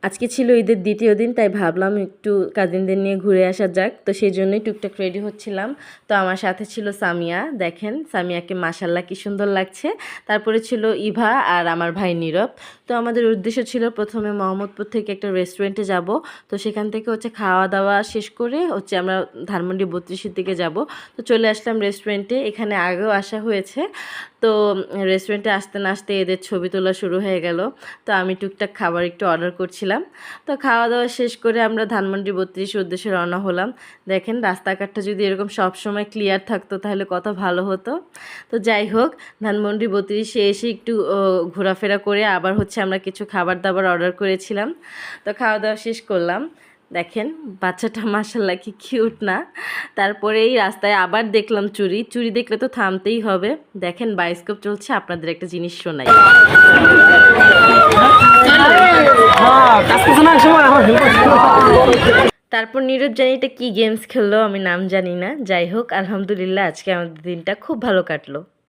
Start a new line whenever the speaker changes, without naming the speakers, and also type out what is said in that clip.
আজকে ছিল ঈদের দ্বিতীয় দিন, তাই ভাবলাম একটু কাজিনদের নিয়ে ঘুরে আসা যাক। তো সেই জন্যই টুকটাক রেডি হচ্ছিলাম। তো আমার সাথে ছিল সামিয়া, দেখেন সামিয়াকে মাশাল্লাহ কি সুন্দর লাগছে। তারপরে ছিল ইভা আর আমার ভাই নীরব। তো আমাদের উদ্দেশ্য ছিল প্রথমে মোহাম্মদপুর থেকে একটা রেস্টুরেন্টে যাব। তো সেখান থেকে খাওয়া দাওয়া শেষ করে আমরা ধানমন্ডি 32-এর দিকে যাব। তো চলে আসলাম রেস্টুরেন্টে, এখানে আগেও আসা হয়েছে। তো রেস্টুরেন্টে আসতে না আসতে এদের ছবি তোলা শুরু হয়ে গেল। তো আমি টুকটাক খাবার একটু অর্ডার করছিলাম। তো খাওয়া দাওয়া শেষ করে আমরা ধানমন্ডি 32 উদ্দেশ্যে রওনা হলাম। দেখেন রাস্তাঘাটটা যদি এরকম সবসময় ক্লিয়ার থাকতো তাহলে কত ভালো হতো। তো যাই হোক, ধানমন্ডি 32-এ এসে একটু ঘোরাফেরা করে আবার আমরা কিছু খাবার দাবার অর্ডার করেছিলাম। তো খাওয়া দাওয়া শেষ করলাম। দেখেন বাচ্চাটা মাশাল্লাহ কি কিউট না। তারপরে এই রাস্তায় আবার দেখলাম চুরি চুরি দেখলে তো থামতেই হবে। দেখেন বায়োস্কোপ চলছে, আপনাদের একটা জিনিস শোনাই। তারপর নীরব জানি এটা কি গেমস খেললো, আমি নাম জানি না। যাই হোক, আলহামদুলিল্লাহ আজকে আমাদের দিনটা খুব ভালো কাটলো।